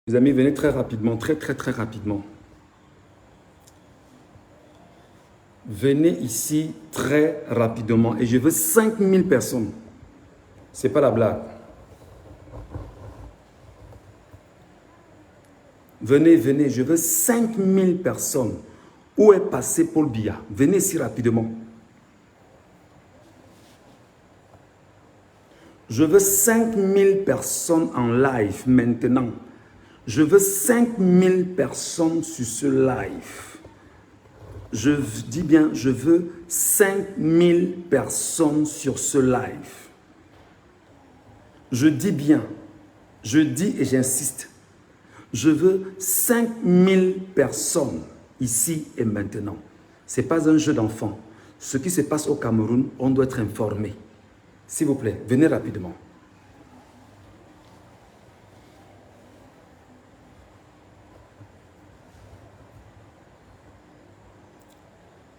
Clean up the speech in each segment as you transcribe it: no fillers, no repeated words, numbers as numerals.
Les amis, venez très rapidement, très rapidement. Venez ici très rapidement et je veux 5000 personnes. C'est pas la blague. Venez, venez, je veux 5000 personnes. Où est passé Paul Biya? Venez ici rapidement. Je veux 5000 personnes en live maintenant. Je veux 5000 personnes sur ce live. Je dis bien, je veux 5000 personnes sur ce live. Je dis bien, je dis et j'insiste. Je veux 5000 personnes ici et maintenant. Ce n'est pas un jeu d'enfant. Ce qui se passe au Cameroun, on doit être informé. S'il vous plaît, venez rapidement.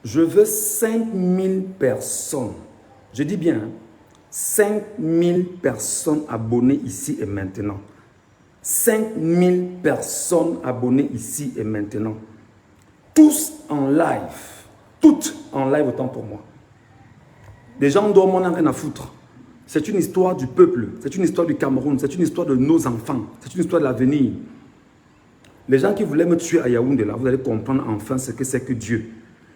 Je veux 5000 personnes. Je dis bien, 5000 personnes abonnées ici et maintenant. 5000 personnes abonnées ici et maintenant. Tous en live. Toutes en live autant pour moi. Les gens dorment, on n'a rien à foutre. C'est une histoire du peuple. C'est une histoire du Cameroun. C'est une histoire de nos enfants. C'est une histoire de l'avenir. Les gens qui voulaient me tuer à Yaoundé, là, vous allez comprendre enfin ce que c'est que Dieu.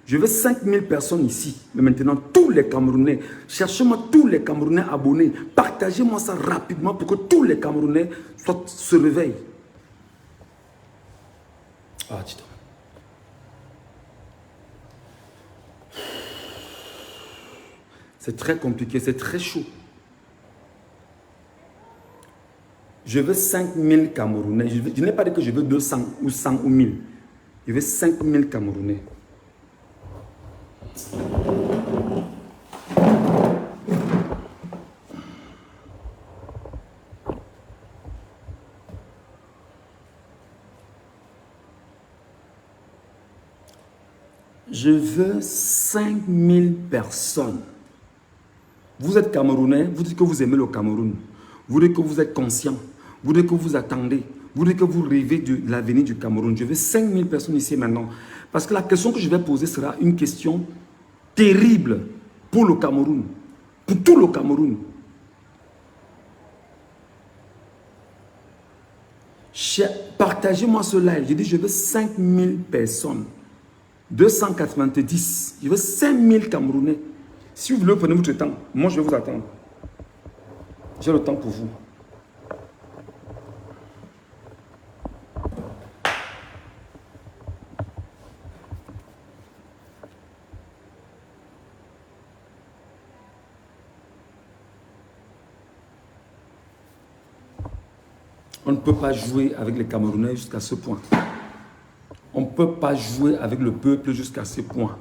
Je veux 5000 personnes ici. Mais maintenant, tous les Camerounais, cherchez-moi tous les Camerounais abonnés. Partagez-moi ça rapidement pour que tous les Camerounais se réveillent. Ah, dis-donc. C'est très compliqué, c'est très chaud. Je veux 5000 Camerounais. Je n'ai pas dit que je veux 200 ou 100 ou 1000. Je veux 5000 Camerounais. Je veux 5000 personnes. Vous êtes Camerounais, vous dites que vous aimez le Cameroun. Vous dites que vous êtes conscient. Vous dites que vous attendez. Vous dites que vous rêvez de l'avenir du Cameroun. Je veux 5000 personnes ici maintenant. Parce que la question que je vais poser sera une question terrible pour le Cameroun. Pour tout le Cameroun. Partagez-moi ce live. Je dis, je veux 5000 personnes. 290. Je veux 5000 Camerounais. Si vous voulez, prenez votre temps. Moi, je vais vous attendre. J'ai le temps pour vous. On ne peut pas jouer avec les Camerounais jusqu'à ce point. On ne peut pas jouer avec le peuple jusqu'à ce point.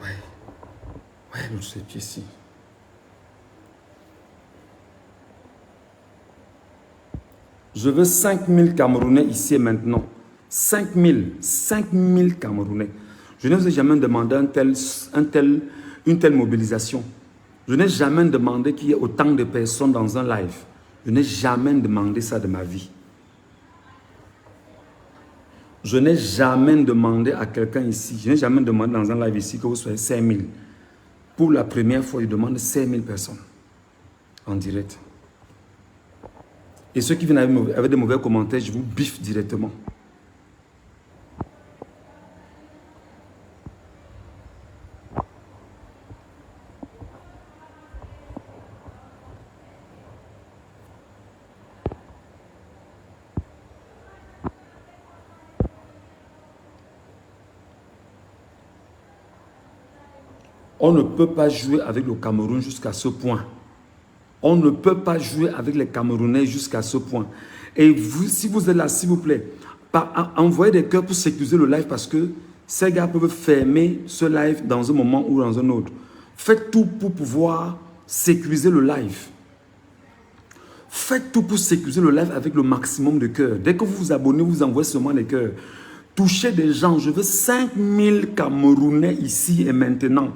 Ouais, je sais ici. Je veux 5000 Camerounais ici et maintenant. 5000 Camerounais. Je ne vous ai jamais demandé une telle mobilisation. Je n'ai jamais demandé qu'il y ait autant de personnes dans un live. Je n'ai jamais demandé ça de ma vie. Je n'ai jamais demandé à quelqu'un ici, je n'ai jamais demandé dans un live ici que vous soyez 5000. Pour la première fois, je demande 5000 personnes en direct. Et ceux qui viennent avec des mauvais commentaires, je vous biffe directement. On ne peut pas jouer avec le Cameroun jusqu'à ce point. On ne peut pas jouer avec les Camerounais jusqu'à ce point. Et vous, si vous êtes là, s'il vous plaît, envoyez des cœurs pour sécuriser le live parce que ces gars peuvent fermer ce live dans un moment ou dans un autre. Faites tout pour pouvoir sécuriser le live. Faites tout pour sécuriser le live avec le maximum de cœurs. Dès que vous vous abonnez, vous envoyez seulement les cœurs. Touchez des gens. Je veux 5000 Camerounais ici et maintenant.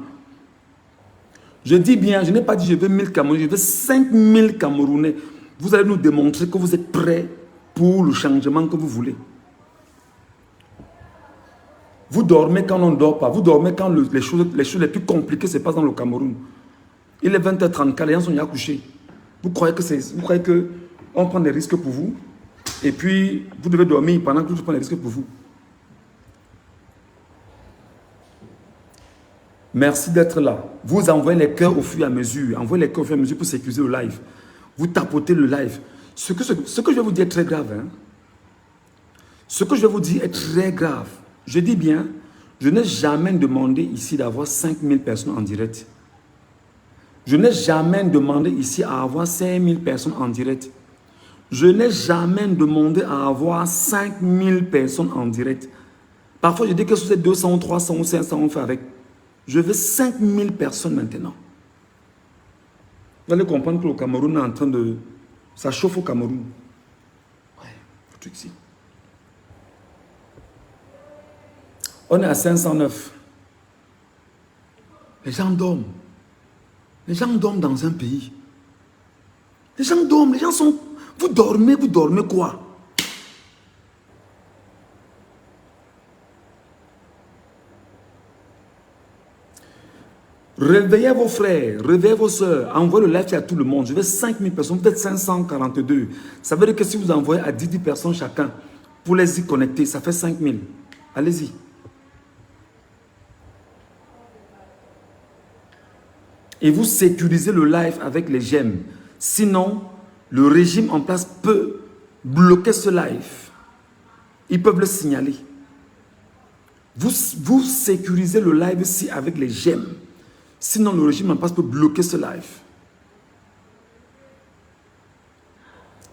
Je dis bien, je n'ai pas dit je veux 1000 Camerounais, je veux 5000 Camerounais. Vous allez nous démontrer que vous êtes prêts pour le changement que vous voulez. Vous dormez quand on ne dort pas. Vous dormez quand les choses les plus compliquées se passent dans le Cameroun. Il est 20h34, les gens sont déjà couchés. Vous croyez que on prend des risques pour vous et puis vous devez dormir pendant que vous prenez des risques pour vous. Merci d'être là. Vous envoyez les cœurs au fur et à mesure. Envoyez les cœurs au fur et à mesure pour sécuriser le live. Vous tapotez le live. Ce que je vais vous dire est très grave. Hein? Ce que je vais vous dire est très grave. Je dis bien, je n'ai jamais demandé ici d'avoir 5000 personnes en direct. Je n'ai jamais demandé ici à avoir 5000 personnes en direct. Je n'ai jamais demandé à avoir 5000 personnes en direct. Parfois, je dis que sur ces 200, 300 ou 500, on fait avec. Je veux 5000 personnes maintenant. Vous allez comprendre que le Cameroun est en train de... Ça chauffe au Cameroun. Ouais, le truc ici. On est à 509. Les gens dorment. Les gens dorment dans un pays. Les gens dorment, les gens sont... vous dormez quoi? Réveillez vos frères, réveillez vos soeurs, envoyez le live à tout le monde. Je veux 5000 personnes, peut-être 542. Ça veut dire que si vous envoyez à 10 personnes chacun pour les y connecter, ça fait 5000. Allez-y. Et vous sécurisez le live avec les j'aime. Sinon, le régime en place peut bloquer ce live. Ils peuvent le signaler. Vous sécurisez le live ici avec les j'aime. Sinon, le régime en place peut bloquer ce live.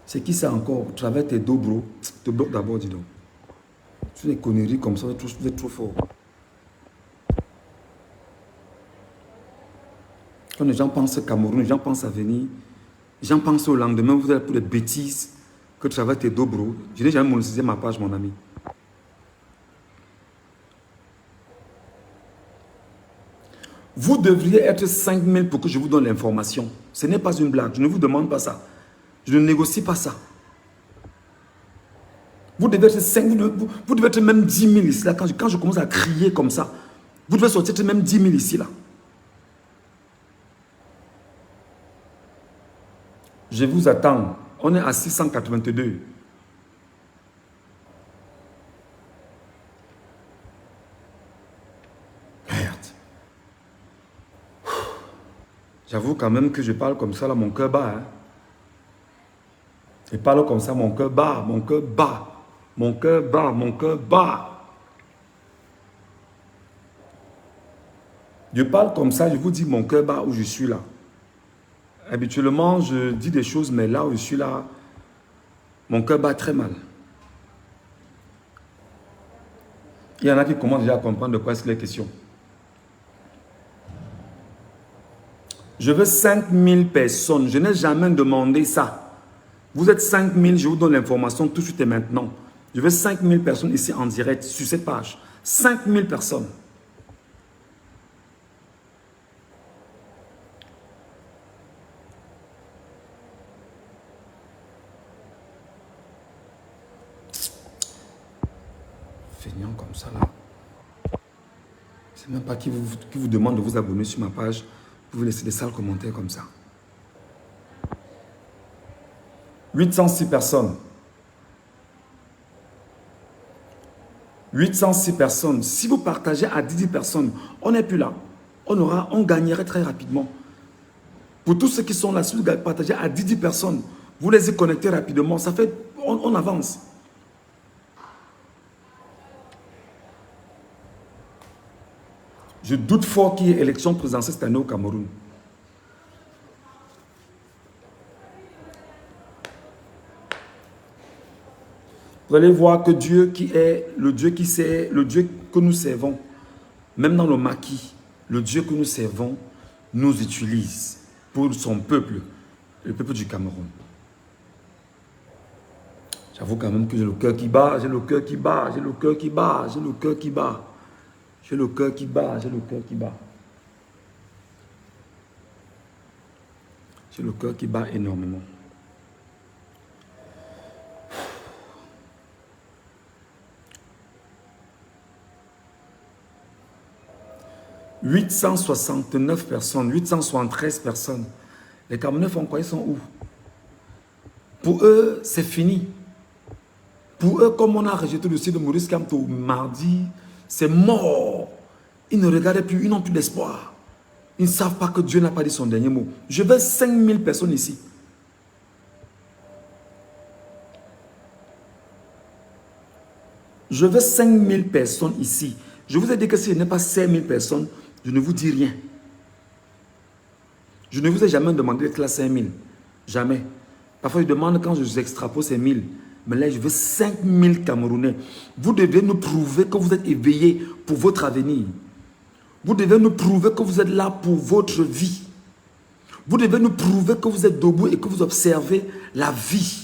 C'est qui ça encore? Travers tes dos, bro. Te bloque d'abord, dis donc. Tu fais des conneries comme ça, vous êtes trop fort. Quand les gens pensent au Cameroun, les gens pensent à venir, les gens pensent au lendemain, vous êtes pour des bêtises que travers tes dos, bro. Je n'ai jamais monétisé ma page, mon ami. Vous devriez être 5000 pour que je vous donne l'information. Ce n'est pas une blague. Je ne vous demande pas ça. Je ne négocie pas ça. Vous devez être 5, vous devez être même 10 000 ici. Là, quand je commence à crier comme ça, vous devez sortir même 10 000 ici. Là. Je vous attends. On est à 682. J'avoue quand même que je parle comme ça, là, mon cœur bat. Hein. Je parle comme ça, mon cœur bat, mon cœur bat. Mon cœur bat, mon cœur bat. Je parle comme ça, je vous dis mon cœur bat où je suis là. Habituellement, je dis des choses, mais là où je suis là, mon cœur bat très mal. Il y en a qui commencent déjà à comprendre de quoi est-ce qu'il est question. Je veux 5000 personnes. Je n'ai jamais demandé ça. Vous êtes 5000, je vous donne l'information tout de suite et maintenant. Je veux 5000 personnes ici en direct sur cette page. 5000 personnes. Feignant comme ça là. C'est même pas qui vous demande de vous abonner sur ma page. Vous laissez des sales commentaires comme ça. 806 personnes. 806 personnes. Si vous partagez à 10 personnes, on n'est plus là. On gagnerait très rapidement. Pour tous ceux qui sont là, si vous partagez à 10 personnes, vous les y connectez rapidement. Ça fait, on avance. Je doute fort qu'il y ait élection présidentielle cette année au Cameroun. Vous allez voir que Dieu qui est le Dieu qui sait, le Dieu que nous servons, même dans le maquis, le Dieu que nous servons nous utilise pour son peuple, le peuple du Cameroun. J'avoue quand même que j'ai le cœur qui bat, j'ai le cœur qui bat, j'ai le cœur qui bat, j'ai le cœur qui bat. J'ai le cœur qui bat, j'ai le cœur qui bat. 806 personnes. J'ai le cœur qui bat énormément. « 869 personnes, 873 personnes. Les Camerounais font quoi? Ils sont où? Pour eux, c'est fini. Pour eux, comme on a rejeté le dossier de Maurice Kamto mardi, c'est mort. Ils ne regardent plus, ils n'ont plus d'espoir. Ils ne savent pas que Dieu n'a pas dit son dernier mot. Je veux 5000 personnes ici. Je veux 5000 personnes ici. Je vous ai dit que si je n'ai pas 5000 personnes, je ne vous dis rien. Je ne vous ai jamais demandé d'être là 5000. Jamais. Parfois, je demande quand je extrapole ces 1000. Mais là, je veux 5000 Camerounais. Vous devez nous prouver que vous êtes éveillés pour votre avenir. Vous devez nous prouver que vous êtes là pour votre vie. Vous devez nous prouver que vous êtes debout et que vous observez la vie.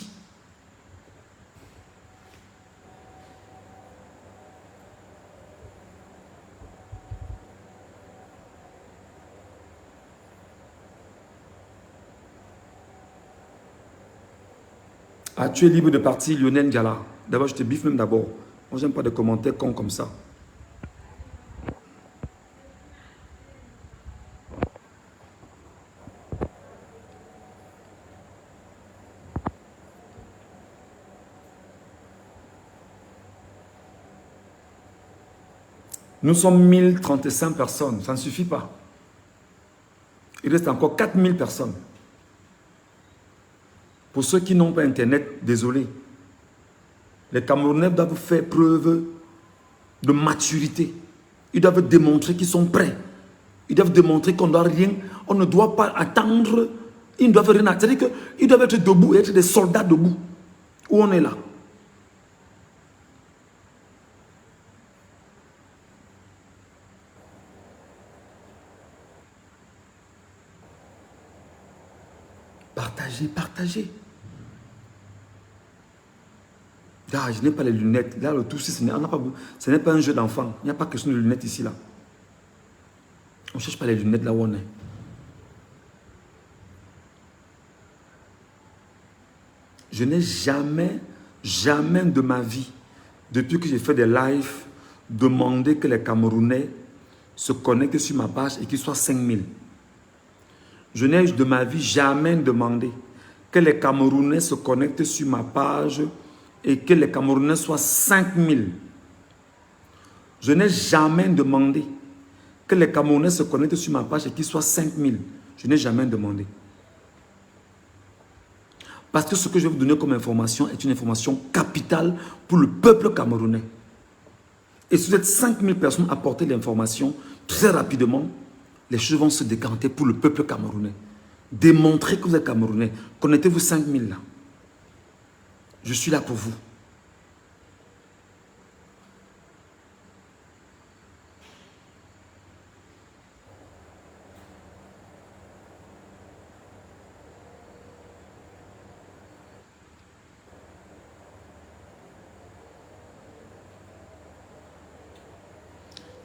Ah, tu es libre de partir, Lionel Diala. D'abord, je te biffe même d'abord. Moi, j'aime pas de commentaires cons comme ça. Nous sommes 1035 personnes. Ça ne suffit pas. Il reste encore 4000 personnes. Pour ceux qui n'ont pas Internet, désolé. Les Camerounais doivent faire preuve de maturité. Ils doivent démontrer qu'ils sont prêts. Ils doivent démontrer qu'on doit rien, on ne doit pas attendre. Ils ne doivent rien attendre. C'est-à-dire qu'ils doivent être debout et être des soldats debout. Où on est là. Partagez, partagez. Ah, je n'ai pas les lunettes. Là, le tout, ce n'est pas un jeu d'enfant. Il n'y a pas question de lunettes ici, là. On ne cherche pas les lunettes là où on est. Je n'ai jamais, jamais de ma vie, depuis que j'ai fait des lives, demandé que les Camerounais se connectent sur ma page et qu'ils soient 5000. Je n'ai de ma vie jamais demandé que les Camerounais se connectent sur ma page et que les Camerounais soient 5000. Je n'ai jamais demandé que les Camerounais se connectent sur ma page et qu'ils soient 5000. Je n'ai jamais demandé. Parce que ce que je vais vous donner comme information est une information capitale pour le peuple camerounais. Et si vous êtes 5000 personnes à porter l'information, très rapidement, les choses vont se décanter pour le peuple camerounais. Démontrez que vous êtes Camerounais. Connectez-vous 5000 là. Je suis là pour vous.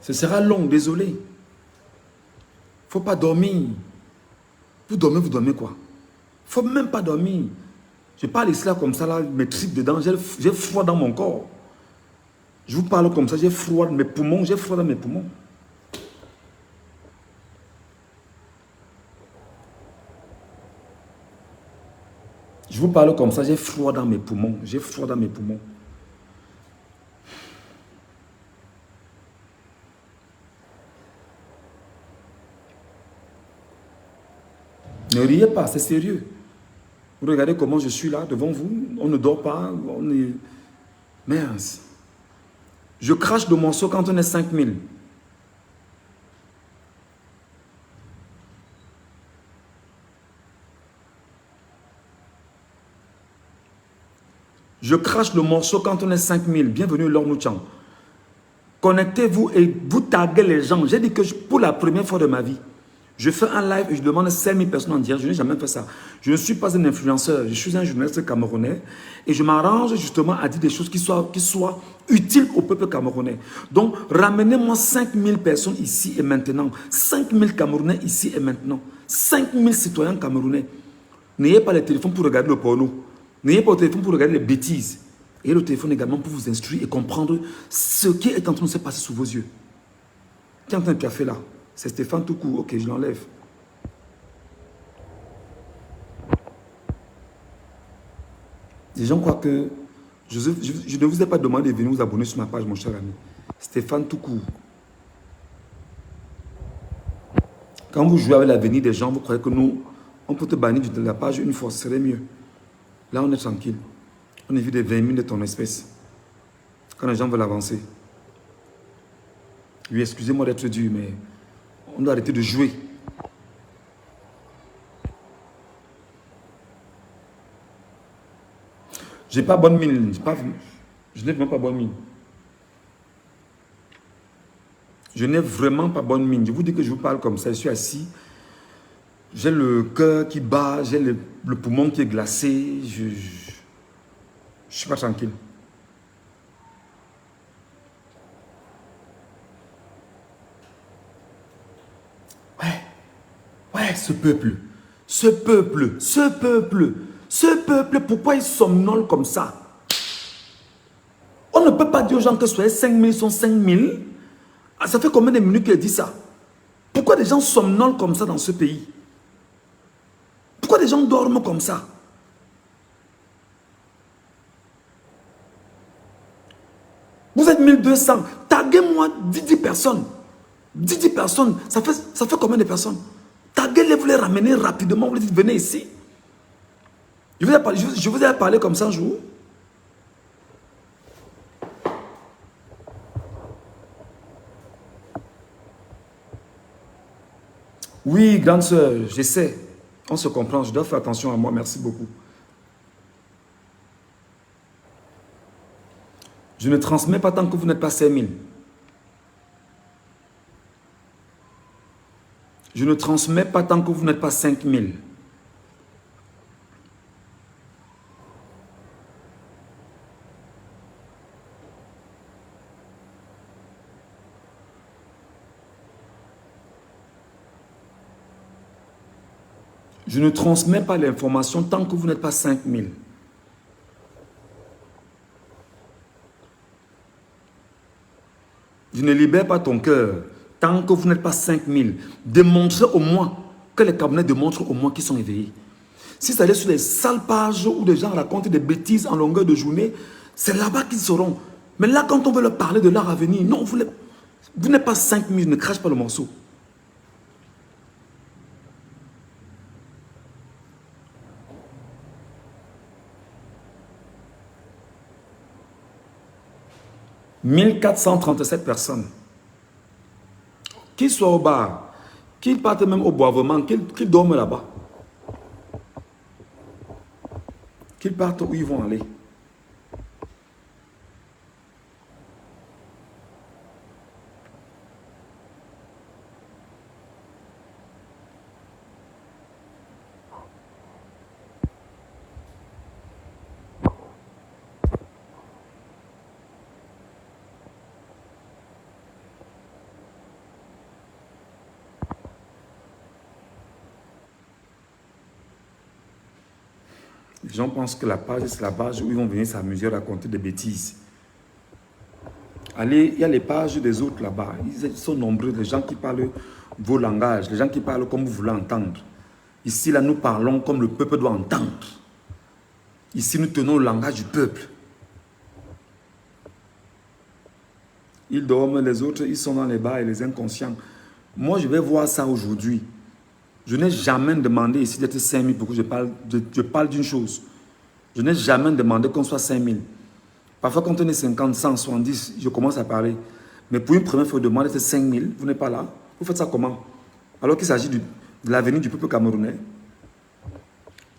Ce sera long, désolé. Il ne faut pas dormir. Vous dormez quoi? Il ne faut même pas dormir. Je parle ici là comme ça, là, mes tripes dedans, j'ai froid dans mon corps. Je vous parle comme ça, j'ai froid dans mes poumons, j'ai froid dans mes poumons. Je vous parle comme ça, j'ai froid dans mes poumons, j'ai froid dans mes poumons. Ne riez pas, c'est sérieux. Vous regardez comment je suis là devant vous. On ne dort pas. On est... Merde. Je crache de mon seau quand on est 5000. Je crache le morceau quand on est 5000. Bienvenue Lornouchan. Connectez-vous et vous taguez les gens. J'ai dit que pour la première fois de ma vie, je fais un live et je demande 5000 personnes en direct. Je n'ai jamais fait ça. Je ne suis pas un influenceur. Je suis un journaliste camerounais. Et je m'arrange justement à dire des choses qui soient utiles au peuple camerounais. Donc, ramenez-moi 5000 personnes ici et maintenant. 5000 Camerounais ici et maintenant. 5000 citoyens camerounais. N'ayez pas le téléphone pour regarder le porno. N'ayez pas le téléphone pour regarder les bêtises. Ayez le téléphone également pour vous instruire et comprendre ce qui est en train de se passer sous vos yeux. Qui est en train de café là? C'est Stéphane tout court. Ok, je l'enlève. Les gens croient que je ne vous ai pas demandé de venir vous abonner sur ma page, mon cher ami. Stéphane tout court. Quand vous jouez avec l'avenir des gens, vous croyez que nous, on peut te bannir de la page une fois, ce serait mieux. Là, on est tranquille. On évite des 20 000 de ton espèce. Quand les gens veulent avancer. Oui, excusez-moi d'être dur, mais on doit arrêter de jouer. J'ai pas bonne mine. Je n'ai vraiment pas bonne mine. Je n'ai vraiment pas bonne mine. Je vous dis que je vous parle comme ça. Je suis assis. J'ai le cœur qui bat. J'ai le poumon qui est glacé. Je ne suis pas tranquille. Ouais, ce peuple, pourquoi ils somnolent comme ça? On ne peut pas dire aux gens que soyez 5 000, ils sont 5 000. Ah, ça fait combien de minutes qu'il dit ça? Pourquoi des gens somnolent comme ça dans ce pays? Pourquoi des gens dorment comme ça? Vous êtes 1200. Taguez-moi 10 personnes. 10 personnes. Ça fait combien de personnes? Taguez-les, vous les ramenez rapidement. Vous les dites, venez ici. Je vous ai parlé comme ça un jour. Oui, grande soeur, j'essaie. On se comprend, je dois faire attention à moi. Merci beaucoup. Je ne transmets pas tant que vous n'êtes pas 5000. Je ne transmets pas tant que vous n'êtes pas 5000. Je ne transmets pas l'information tant que vous n'êtes pas 5000. Je ne libère pas ton cœur tant que vous n'êtes pas 5000. Démontrez au moins, que les cabinets démontrent au moins qu'ils sont éveillés. Si ça allait sur les sales pages où des gens racontent des bêtises en longueur de journée, c'est là-bas qu'ils seront. Mais là, quand on veut leur parler de leur avenir, non, vous n'êtes pas 5000, ne crache pas le morceau. « 1437 personnes. Qu'ils soient au bar, qu'ils partent même au boivement, qu'ils dorment là-bas. Qu'ils partent où ils vont aller. Les gens pensent que la page, c'est la page où ils vont venir s'amuser, raconter des bêtises. Allez, il y a les pages des autres là-bas. Ils sont nombreux, les gens qui parlent vos langages, les gens qui parlent comme vous voulez entendre. Ici, là, nous parlons comme le peuple doit entendre. Ici, nous tenons le langage du peuple. Ils dorment, les autres, ils sont dans les bars et les inconscients. Moi, je vais voir ça aujourd'hui. Je n'ai jamais demandé ici d'être 5000 pour que je parle d'une chose. Je n'ai jamais demandé qu'on soit 5000. Parfois, quand on est 50, 100, 70, je commence à parler. Mais pour une première fois, je demande d'être 5000. Vous n'êtes pas là. Vous faites ça comment? Alors qu'il s'agit de l'avenir du peuple camerounais.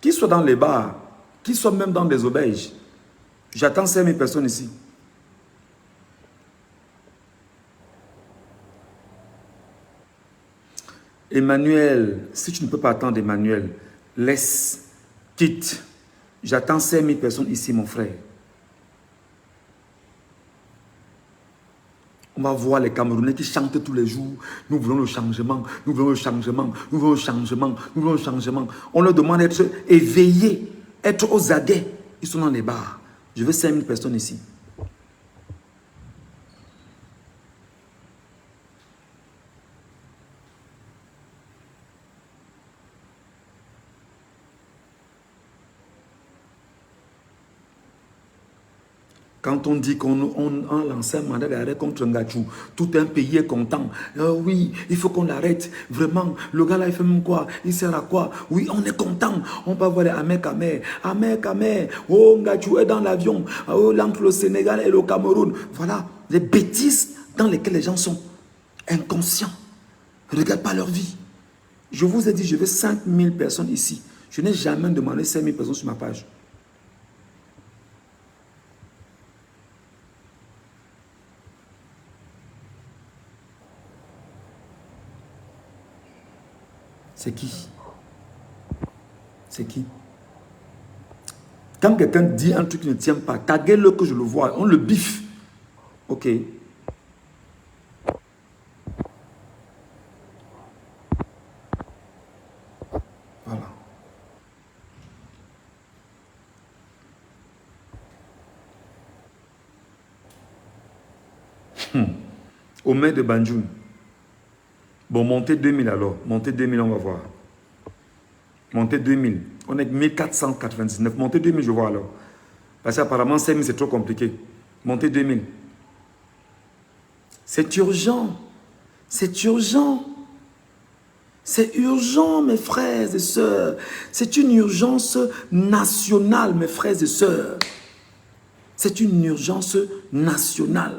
Qu'ils soient dans les bars, qu'ils soient même dans des auberges. J'attends 5000 personnes ici. Emmanuel, si tu ne peux pas attendre Emmanuel, laisse, quitte. J'attends 5000 personnes ici, mon frère. On va voir les Camerounais qui chantent tous les jours. Nous voulons le changement, nous voulons le changement, nous voulons le changement, nous voulons le changement. On leur demande d'être éveillés, être aux aguets. Ils sont dans les bars. Je veux 5000 personnes ici. Quand on dit qu'on lance un mandat d'arrêt contre Ngachou, tout un pays est content. Oui, il faut qu'on l'arrête. Vraiment, le gars là, il fait même quoi? Il sert à quoi? Oui, on est content. On peut voir les Ahmed Kamer. Ahmed Kamer. Oh, Ngachou est dans l'avion. Oh, entre le Sénégal et le Cameroun. Voilà, les bêtises dans lesquelles les gens sont inconscients. Ne regardent pas leur vie. Je vous ai dit, je veux 5000 personnes ici. Je n'ai jamais demandé 5000 personnes sur ma page. C'est qui? C'est qui? Quand quelqu'un dit un truc qui ne tient pas, taguez-le que je le vois. On le biffe. Ok. Voilà. Omer de Banjoun. Bon, montez 2000 alors. Montez 2000, on va voir. Montez 2000. On est 1499. Montez 2000, je vois alors. Parce qu'apparemment, 5000, c'est trop compliqué. Montez 2000. C'est urgent. C'est urgent. C'est urgent, mes frères et sœurs. C'est une urgence nationale, mes frères et sœurs. C'est une urgence nationale.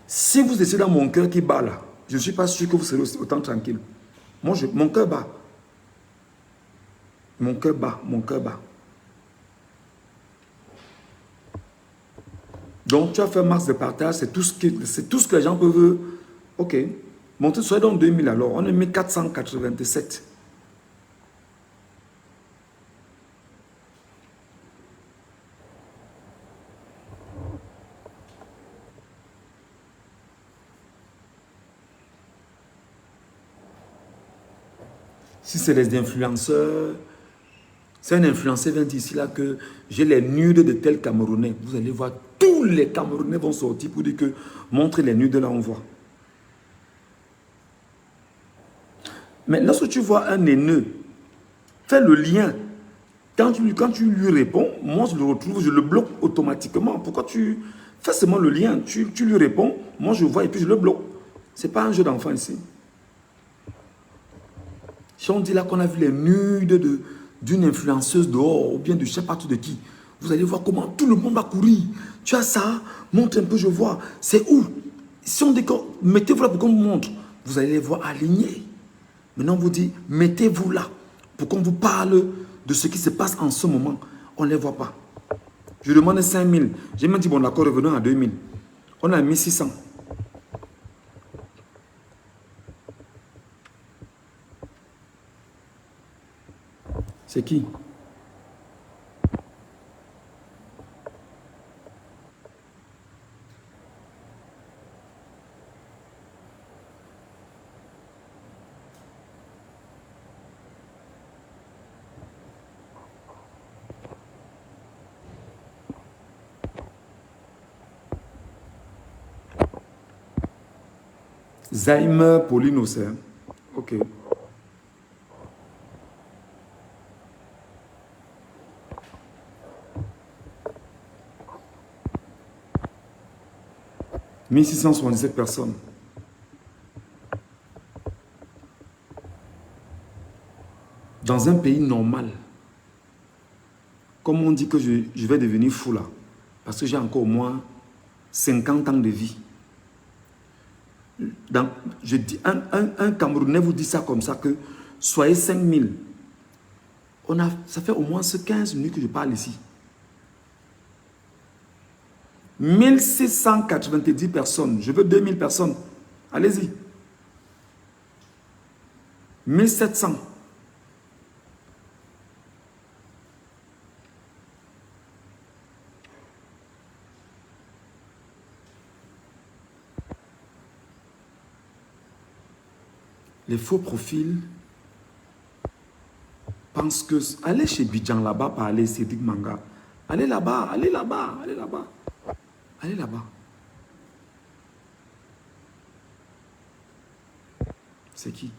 Si vous étiez dans mon cœur qui bat là, je ne suis pas sûr que vous serez autant tranquille. Moi, mon cœur bat. Mon cœur bat, mon cœur bat. Donc, tu as fait max de partage, c'est tout ce que les gens peuvent... Ok. Montez, soyez dans 2000 alors. On est 1487. Si c'est les influenceurs, c'est un influenceur vient ici là que j'ai les nudes de tel Camerounais. Vous allez voir, tous les Camerounais vont sortir pour dire que montrez les nudes là, on voit. Mais lorsque tu vois un haineux, fais le lien. Quand tu lui réponds, moi je le retrouve, je le bloque automatiquement. Pourquoi tu fais seulement le lien? Tu lui réponds, moi je vois et puis je le bloque. Ce n'est pas un jeu d'enfant ici. Si on dit là qu'on a vu les nudes d'une influenceuse dehors, ou bien de je ne sais pas tout de qui, vous allez voir comment tout le monde va courir. Tu as ça, montre un peu, je vois. C'est où? Si on dit que mettez-vous là pour qu'on vous montre, vous allez les voir alignés. Maintenant, on vous dit, mettez-vous là pour qu'on vous parle de ce qui se passe en ce moment. On ne les voit pas. Je demande 5000. J'ai même dit, bon d'accord, revenons à 2000. On a 1600. C'est qui? Zaimer Polinos. Ok. « 1677 personnes. Dans un pays normal, comme on dit que je vais devenir fou là, parce que j'ai encore au moins 50 ans de vie. Je dis, un Camerounais vous dit ça comme ça, que soyez 5000. Ça fait au moins 15 minutes que je parle ici. 1690 personnes. Je veux 2000 personnes. Allez-y. 1700. Les faux profils pensent que... Allez chez Bidjan là-bas, parler Cédric Manga. Allez là-bas, allez là-bas, allez là-bas. Allez là-bas. C'est qui?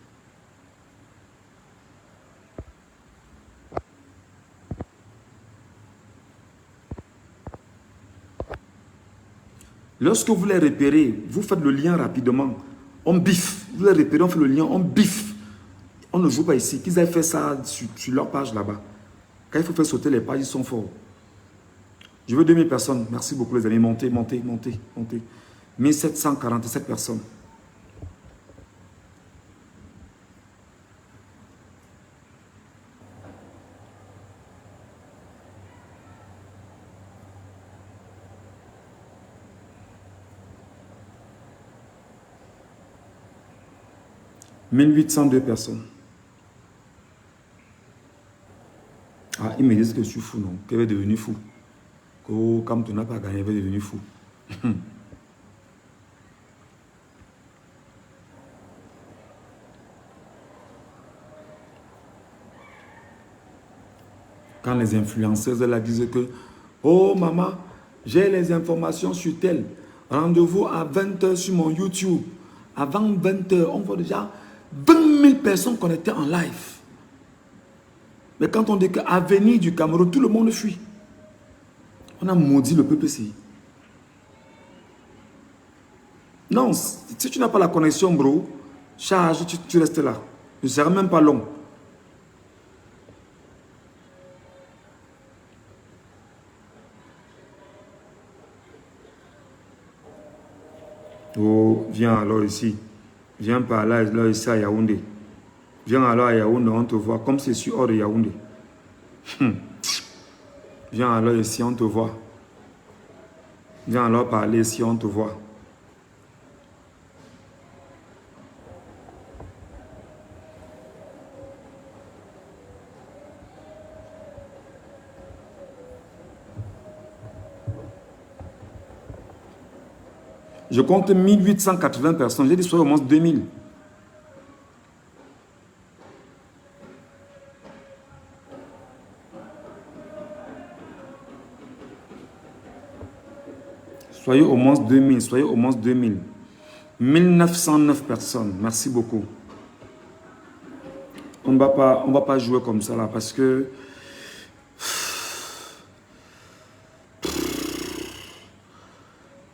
Lorsque vous les repérez, vous faites le lien rapidement. On biffe. Vous les repérez, on fait le lien, on biffe. On ne joue pas ici. Qu'ils aient fait ça sur leur page là-bas. Quand il faut faire sauter les pages, ils sont forts. Je veux 2000 personnes. Merci beaucoup les amis. Montez, montez, montez, montez. 1747 personnes. « 1802 personnes. » Ah, ils me disent que je suis fou, non? Qu'elle est devenue fou. Que comme tu n'as pas gagné, elle est devenue fou. Quand les influenceuses elles disent que oh maman, j'ai les informations sur tel. Rendez-vous à 20 h sur mon YouTube. Avant 20 h, on voit déjà 20 000 personnes connectées en live. Mais quand on dit qu'à venir du Cameroun, tout le monde fuit. On a maudit le peuple ici. Non, si tu n'as pas la connexion, bro, charge, tu restes là. Ce ne sera même pas long. Oh, viens alors ici. Viens par là ici à Yaoundé. Viens alors à Yaoundé, on te voit. Comme c'est sur hors de Yaoundé. Viens alors ici, on te voit. Viens alors parler ici, on te voit. Je compte 1880 personnes. J'ai dit soit au moins 2000. Soyez au moins 2000. Soyez au moins 2000. 1909 personnes. Merci beaucoup. On ne va pas jouer comme ça là parce que...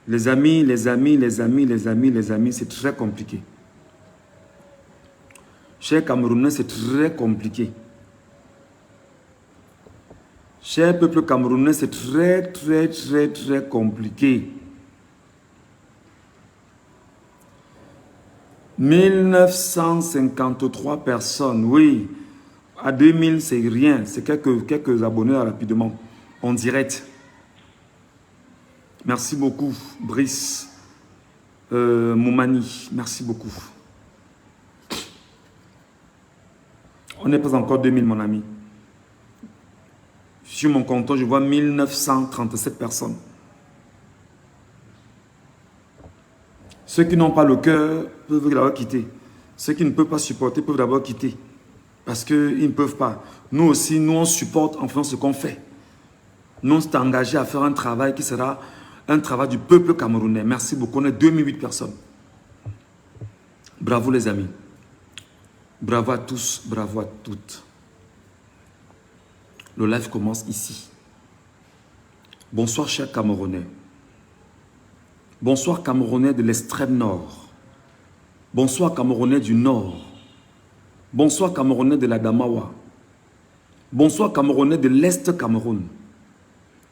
Les amis, c'est très compliqué. Chers Camerounais, c'est très compliqué. Chers peuple camerounais, c'est très compliqué. 1953 personnes, oui. À 2000, c'est rien. C'est quelques abonnés rapidement, en direct. Merci beaucoup, Brice Moumani. Merci beaucoup. On n'est pas encore 2000, mon ami. Sur mon compte, je vois 1937 personnes. Ceux qui n'ont pas le cœur peuvent d'abord quitter. Ceux qui ne peuvent pas supporter peuvent d'abord quitter. Parce qu'ils ne peuvent pas. Nous aussi, nous on supporte en faisant ce qu'on fait. Nous on s'est engagés à faire un travail qui sera un travail du peuple camerounais. Merci beaucoup. On est 2008 personnes. Bravo les amis. Bravo à tous, bravo à toutes. Le live commence ici. Bonsoir chers Camerounais. Bonsoir Camerounais de l'extrême nord. Bonsoir Camerounais du nord. Bonsoir Camerounais de la Damawa. Bonsoir Camerounais de l'Est Cameroun.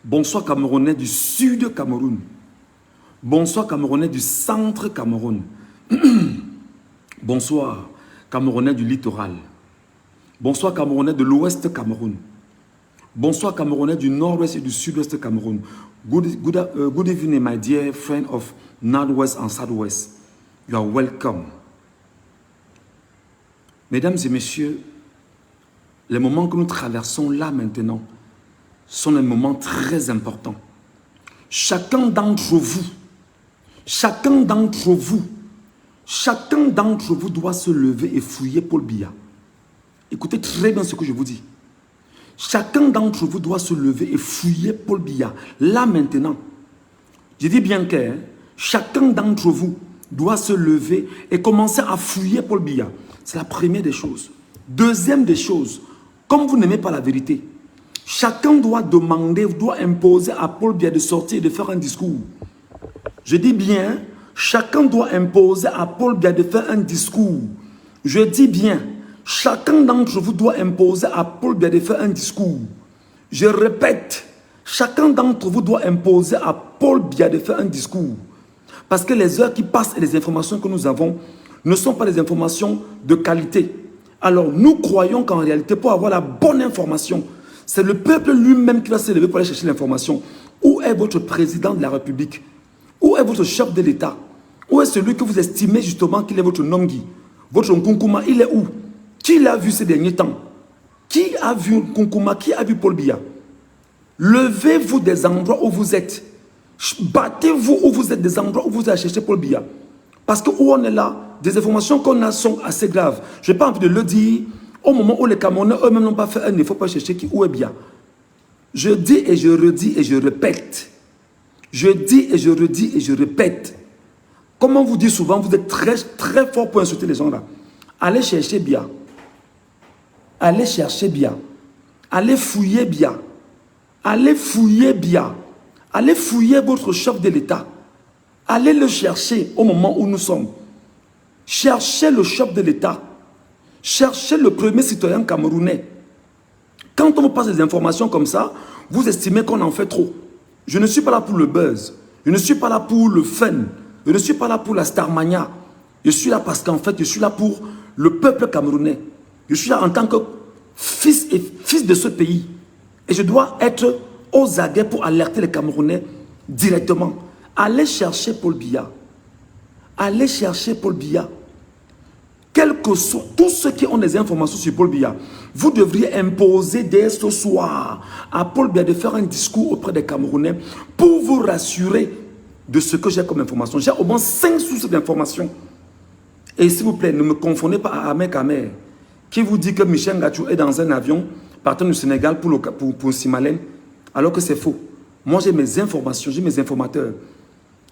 Bonsoir Camerounais du Sud Cameroun. Bonsoir Camerounais du Centre Cameroun. Bonsoir Camerounais du littoral. Bonsoir Camerounais de l'Ouest Cameroun. Bonsoir Camerounais du Nord-Ouest et du Sud-Ouest Cameroun. Good evening my dear friend of North-West and South-West. You are welcome. Mesdames et messieurs, les moments que nous traversons là maintenant sont des moments très importants. Chacun d'entre vous doit se lever et fouiller Paul Biya. Écoutez très bien ce que je vous dis. Chacun d'entre vous doit se lever et fouiller Paul Biya. Là maintenant, je dis bien que chacun d'entre vous doit se lever et commencer à fouiller Paul Biya. C'est la première des choses. Deuxième des choses, comme vous n'aimez pas la vérité, chacun doit demander, doit imposer à Paul Biya de sortir et de faire un discours. Je dis bien, chacun doit imposer à Paul Biya de faire un discours. Je dis bien, chacun d'entre vous doit imposer à Paul Biya de faire un discours. Je répète, chacun d'entre vous doit imposer à Paul Biya de faire un discours. Parce que les heures qui passent et les informations que nous avons ne sont pas des informations de qualité. Alors nous croyons qu'en réalité, pour avoir la bonne information, c'est le peuple lui-même qui va se lever pour aller chercher l'information. Où est votre président de la République? Où est votre chef de l'État? Où est celui que vous estimez justement qu'il est votre Nongi? Votre Nkunkuma, il est où? Qui l'a vu ces derniers temps? Qui a vu Nkunkuma? Qui a vu Paul Biya? Levez-vous des endroits où vous êtes. Battez-vous où vous êtes, des endroits où vous allez chercher Paul Biya. Parce que où on est là, des informations qu'on a sont assez graves. Je n'ai pas envie de le dire au moment où les Camerounais eux-mêmes n'ont pas fait un effort pour chercher où est Biya. Je dis et je redis et je répète. Je dis et je redis et je répète. Comme on vous dit souvent, vous êtes très fort pour insulter les gens là. Allez chercher Biya. Allez chercher Biya. Allez fouiller Biya. Allez fouiller Biya. Allez fouiller votre chef de l'État. Allez le chercher au moment où nous sommes. Cherchez le chef de l'État. Cherchez le premier citoyen camerounais. Quand on vous passe des informations comme ça, vous estimez qu'on en fait trop. Je ne suis pas là pour le buzz. Je ne suis pas là pour le fun. Je ne suis pas là pour la starmania. Je suis là parce qu'en fait, je suis là pour le peuple camerounais. Je suis là en tant que fils de ce pays. Et je dois être aux aguets pour alerter les Camerounais directement. Allez chercher Paul Biya. Allez chercher Paul Biya. Quels que soient tous ceux qui ont des informations sur Paul Biya, vous devriez imposer dès ce soir à Paul Biya de faire un discours auprès des Camerounais pour vous rassurer de ce que j'ai comme information. J'ai au moins 5 sources d'informations. Et s'il vous plaît, ne me confondez pas à Ahmed Kamer, qui vous dit que Michel Ngachou est dans un avion partant du Sénégal pour Simalène, alors que c'est faux. Moi, j'ai mes informations, j'ai mes informateurs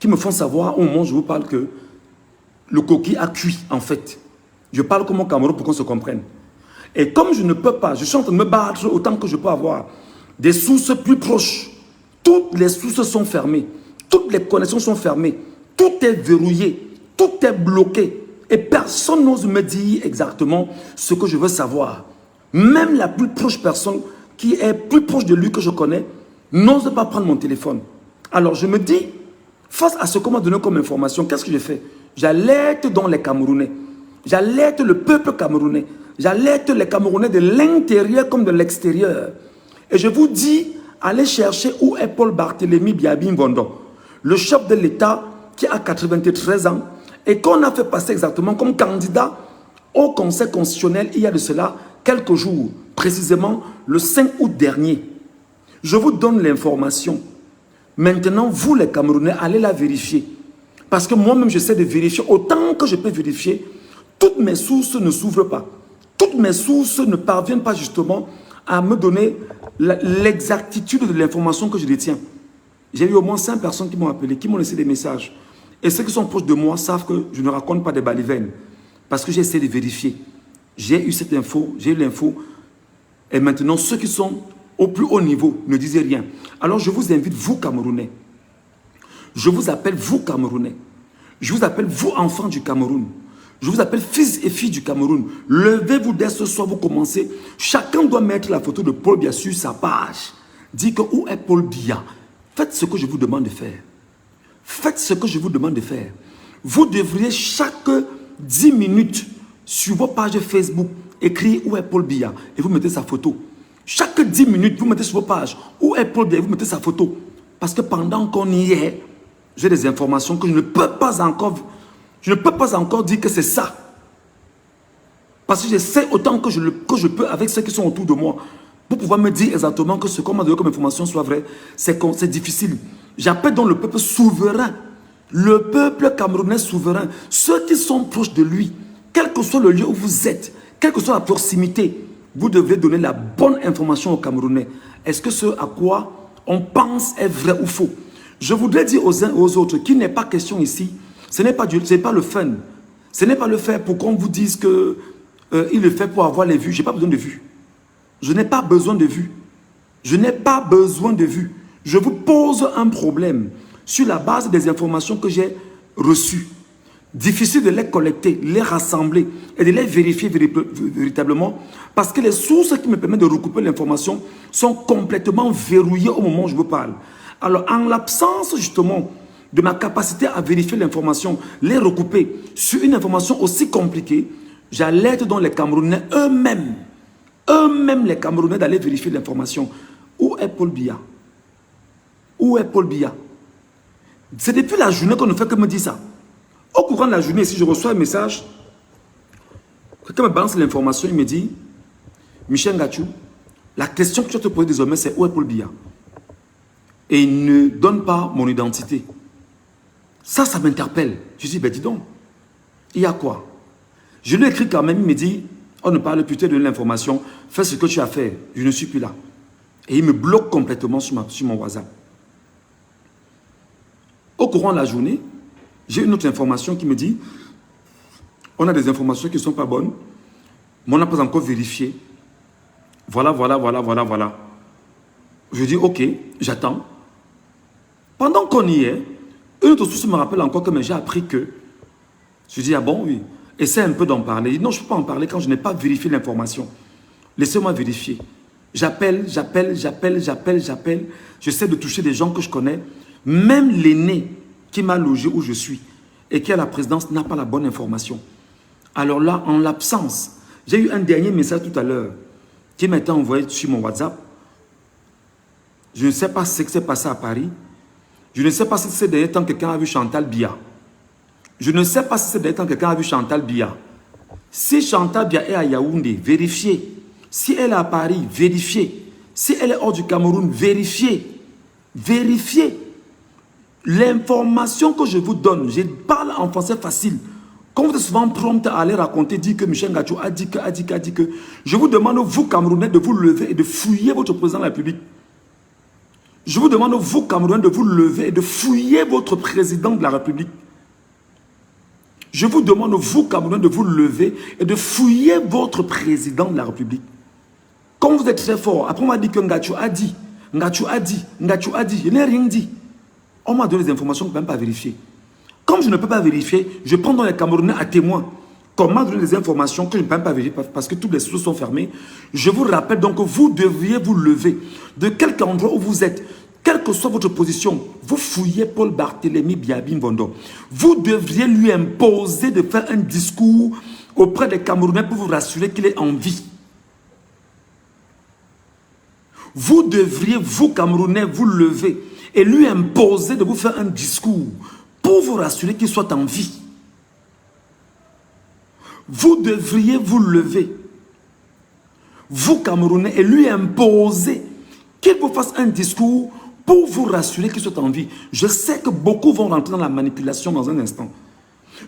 qui me font savoir au moment où je vous parle que le coquille a cuit, en fait. Je parle comme au Cameroun pour qu'on se comprenne. Et comme je ne peux pas, je suis en train de me battre autant que je peux avoir des sources plus proches. Toutes les sources sont fermées. Toutes les connexions sont fermées. Tout est verrouillé. Tout est bloqué. Et personne n'ose me dire exactement ce que je veux savoir. Même la plus proche personne qui est plus proche de lui que je connais n'ose pas prendre mon téléphone. Alors je me dis, face à ce qu'on m'a donné comme information, qu'est-ce que je fais? J'alerte donc les Camerounais. J'alerte le peuple camerounais. J'alerte les Camerounais de l'intérieur comme de l'extérieur. Et je vous dis, allez chercher où est Paul Barthélémy Biabi Mbondo, le chef de l'État qui a 93 ans et qu'on a fait passer exactement comme candidat au Conseil constitutionnel il y a de cela quelques jours, précisément le 5 août dernier. Je vous donne l'information. Maintenant, vous les Camerounais, allez la vérifier. Parce que moi-même, j'essaie de vérifier autant que je peux vérifier. Toutes mes sources ne s'ouvrent pas. Toutes mes sources ne parviennent pas justement à me donner l'exactitude de l'information que je détiens. J'ai eu au moins 5 personnes qui m'ont appelé, qui m'ont laissé des messages. Et ceux qui sont proches de moi savent que je ne raconte pas des balivernes. Parce que j'ai essayé de vérifier. J'ai eu cette info, j'ai eu l'info. Et maintenant, ceux qui sont au plus haut niveau ne disent rien. Alors je vous invite, vous Camerounais. Je vous appelle vous Camerounais. Je vous appelle vous enfants du Cameroun. Je vous appelle fils et filles du Cameroun. Levez-vous dès ce soir, vous commencez. Chacun doit mettre la photo de Paul Biya sur sa page. Dites que où est Paul Biya? Faites ce que je vous demande de faire. Faites ce que je vous demande de faire. Vous devriez chaque 10 minutes sur vos pages Facebook écrire où est Paul Biya et vous mettez sa photo. Chaque 10 minutes, vous mettez sur vos pages où est Paul Biya et vous mettez sa photo. Parce que pendant qu'on y est, j'ai des informations que je ne peux pas encore dire que c'est ça. Parce que j'essaie autant que je peux avec ceux qui sont autour de moi pour pouvoir me dire exactement que ce qu'on m'a donné comme information soit vrai. C'est difficile. J'appelle donc le peuple souverain. Le peuple camerounais souverain. Ceux qui sont proches de lui, quel que soit le lieu où vous êtes, quelle que soit la proximité, vous devez donner la bonne information aux Camerounais. Est-ce que ce à quoi on pense est vrai ou faux? Je voudrais dire aux uns et aux autres qu'il n'est pas question ici, ce n'est pas le fun. Ce n'est pas le fait pour qu'on vous dise que il le fait pour avoir les vues. Je n'ai pas besoin de vues. Je n'ai pas besoin de vues. Je n'ai pas besoin de vues. Je vous pose un problème sur la base des informations que j'ai reçues. Difficile de les collecter, les rassembler et de les vérifier véritablement parce que les sources qui me permettent de recouper l'information sont complètement verrouillées au moment où je vous parle. Alors, en l'absence justement de ma capacité à vérifier l'information, les recouper sur une information aussi compliquée, j'alerte donc les Camerounais eux-mêmes les Camerounais d'aller vérifier l'information. Où est Paul Biya? Où est Paul Biya? C'est depuis la journée qu'on ne fait que me dire ça. Au courant de la journée, si je reçois un message, quelqu'un me balance l'information, il me dit, Michel Ngatou, la question que je te pose désormais, c'est où est Paul Biya? Et il ne donne pas mon identité. Ça m'interpelle. Je dis, ben dis donc, il y a quoi? Je lui écris quand même, il me dit, on ne parle plus de l'information, fais ce que tu as fait, je ne suis plus là. Et il me bloque complètement sur mon WhatsApp. Au courant de la journée, j'ai une autre information qui me dit, on a des informations qui ne sont pas bonnes, mais on n'a pas encore vérifié. Voilà. Je dis, ok, j'attends. Pendant qu'on y est, une autre source me rappelle encore que j'ai appris que. Je dis, ah bon, oui. Essaie un peu d'en parler. Il dit, non, je ne peux pas en parler quand je n'ai pas vérifié l'information. Laissez-moi vérifier. J'appelle. J'essaie de toucher des gens que je connais. Même l'aîné qui m'a logé où je suis et qui est à la présidence n'a pas la bonne information. Alors là, en l'absence, j'ai eu un dernier message tout à l'heure qui m'a été envoyé sur mon WhatsApp. Je ne sais pas ce qui s'est passé à Paris. Je ne sais pas si ces derniers temps quelqu'un a vu Chantal Biya. Je ne sais pas si ces derniers temps quelqu'un a vu Chantal Biya. Si Chantal Biya est à Yaoundé, vérifiez. Si elle est à Paris, vérifiez. Si elle est hors du Cameroun, vérifiez. Vérifiez. L'information que je vous donne, je parle en français facile. Comme vous êtes souvent prompt à aller raconter, dire que Michel Ngatou a dit que, je vous demande, vous Camerounais, de vous lever et de fouiller votre président de la République. Je vous demande, vous Camerounais, de vous lever et de fouiller votre président de la République. Je vous demande, vous Camerounais, de vous lever et de fouiller votre président de la République. Comme vous êtes très fort, après on m'a dit que Ngatou a dit. Je n'ai rien dit. On m'a donné des informations que je ne peux même pas vérifier. Comme je ne peux pas vérifier, je prends donc les Camerounais à témoin. Comme on m'a donné des informations que je ne peux même pas vérifier parce que toutes les sources sont fermées. Je vous rappelle donc que vous devriez vous lever de quelque endroit où vous êtes. Quelle que soit votre position, vous fouillez Paul Barthélémy Biaby Mvondo. Vous devriez lui imposer de faire un discours auprès des Camerounais pour vous rassurer qu'il est en vie. Vous devriez, vous Camerounais, vous lever et lui imposer de vous faire un discours pour vous rassurer qu'il soit en vie. Vous devriez vous lever, vous Camerounais, et lui imposer qu'il vous fasse un discours pour vous rassurer qu'il soit en vie. Je sais que beaucoup vont rentrer dans la manipulation dans un instant.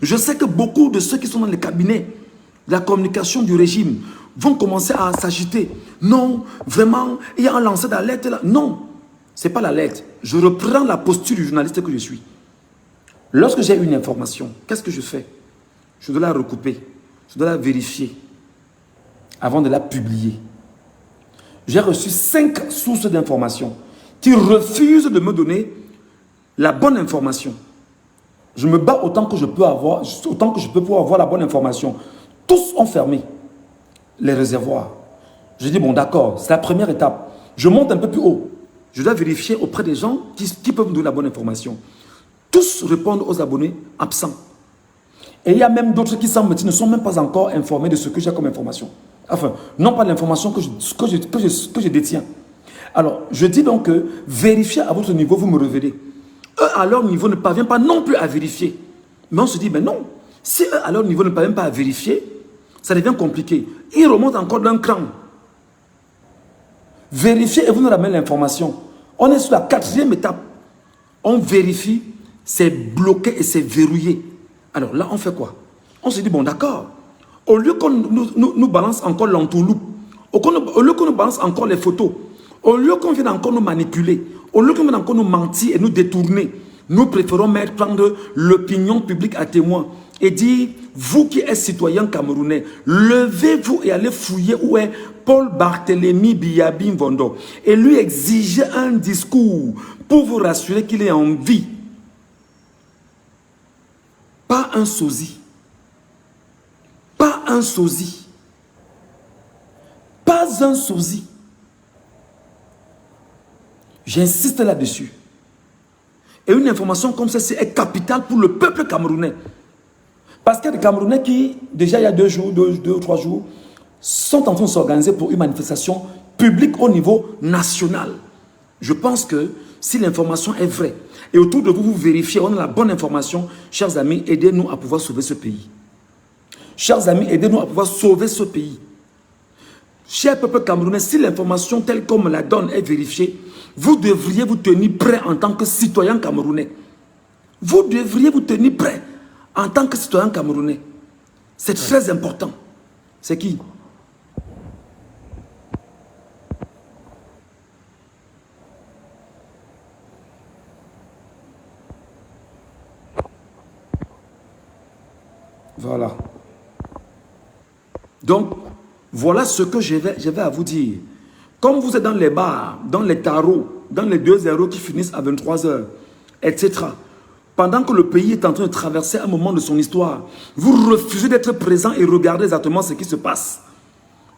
Je sais que beaucoup de ceux qui sont dans les cabinets de la communication du régime vont commencer à s'agiter. Non, vraiment, il y a un lanceur d'alerte là. Non, ce n'est pas l'alerte. Je reprends la posture du journaliste que je suis. Lorsque j'ai une information, qu'est-ce que je fais? Je dois la recouper, je dois la vérifier avant de la publier. J'ai reçu 5 sources d'informations qui refusent de me donner la bonne information. Je me bats autant que je peux pour avoir la bonne information. Tous ont fermé les réservoirs. Je dis, bon d'accord, c'est la première étape. Je monte un peu plus haut. Je dois vérifier auprès des gens qui peuvent me donner la bonne information. Tous répondent aux abonnés absents. Et il y a même d'autres qui semblent ne sont même pas encore informés de ce que j'ai comme information. Enfin, non pas l'information que je détiens. Alors, je dis donc que vérifiez à votre niveau, vous me révélez. Eux, à leur niveau, ne parviennent pas non plus à vérifier. Mais on se dit, mais non, si eux, à leur niveau, ne parviennent pas à vérifier, Ça devient compliqué. Il remonte encore d'un cran. Vérifiez et vous nous ramenez l'information. On est sur la 4e étape. On vérifie, c'est bloqué et c'est verrouillé. Alors là, on fait quoi? On se dit, bon d'accord, au lieu qu'on nous balance encore l'entourloupe, au lieu qu'on nous balance encore les photos, au lieu qu'on vienne encore nous manipuler, au lieu qu'on vienne encore nous mentir et nous détourner, nous préférons prendre l'opinion publique à témoin et dire, vous qui êtes citoyen camerounais, levez-vous et allez fouiller où est Paul Barthélémy Biyabi Mvondo et lui exiger un discours pour vous rassurer qu'il est en vie. Pas un sosie. Pas un sosie. Pas un sosie. J'insiste là-dessus. Et une information comme celle-ci est capitale pour le peuple camerounais. Parce qu'il y a des Camerounais qui, déjà il y a 2 ou 3 jours, sont en train de s'organiser pour une manifestation publique au niveau national. Je pense que si l'information est vraie, et autour de vous, vous vérifiez, on a la bonne information, chers amis, aidez-nous à pouvoir sauver ce pays. Chers amis, aidez-nous à pouvoir sauver ce pays. Cher peuple camerounais, si l'information telle qu'on me la donne est vérifiée, vous devriez vous tenir prêt en tant que citoyen camerounais. Vous devriez vous tenir prêt en tant que citoyen camerounais. C'est très important. C'est qui? Voilà. Donc, voilà ce que je vais à vous dire. Comme vous êtes dans les bars, dans les tarots, dans les 2 euros qui finissent à 23 h, etc., pendant que le pays est en train de traverser un moment de son histoire, vous refusez d'être présent et regarder exactement ce qui se passe.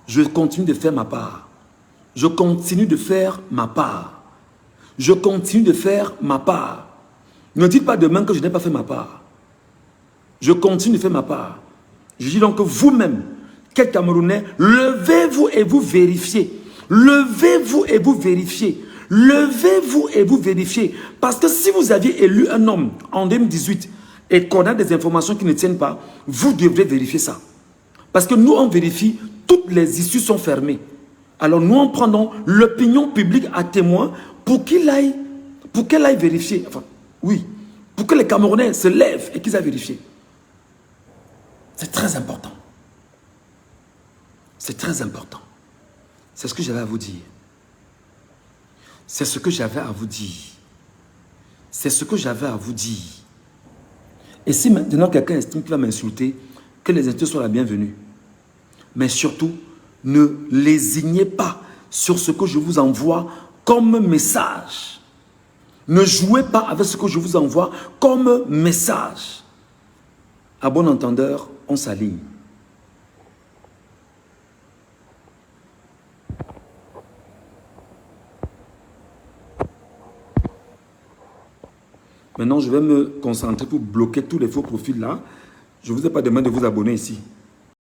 Je continue de faire ma part. Je continue de faire ma part. Je continue de faire ma part. Ne dites pas demain que je n'ai pas fait ma part. Je continue de faire ma part. Je dis donc que vous-même, quel Camerounais, levez-vous et vous vérifiez. Levez-vous et vous vérifiez. Levez-vous et vous vérifiez. Parce que si vous aviez élu un homme en 2018 et qu'on a des informations qui ne tiennent pas, vous devrez vérifier ça. Parce que nous, on vérifie, toutes les issues sont fermées. Alors nous, en prenons l'opinion publique à témoin pour qu'elle aille vérifier. Enfin, oui, pour que les Camerounais se lèvent et qu'ils aillent vérifier. C'est très important. C'est très important. C'est ce que j'avais à vous dire. C'est ce que j'avais à vous dire. C'est ce que j'avais à vous dire. Et si maintenant quelqu'un estime qu'il va m'insulter, que les insultes soient la bienvenue. Mais surtout, ne lésignez pas sur ce que je vous envoie comme message. Ne jouez pas avec ce que je vous envoie comme message. À bon entendeur, on s'aligne. Maintenant, je vais me concentrer pour bloquer tous les faux profils là. Je ne vous ai pas demandé de vous abonner ici.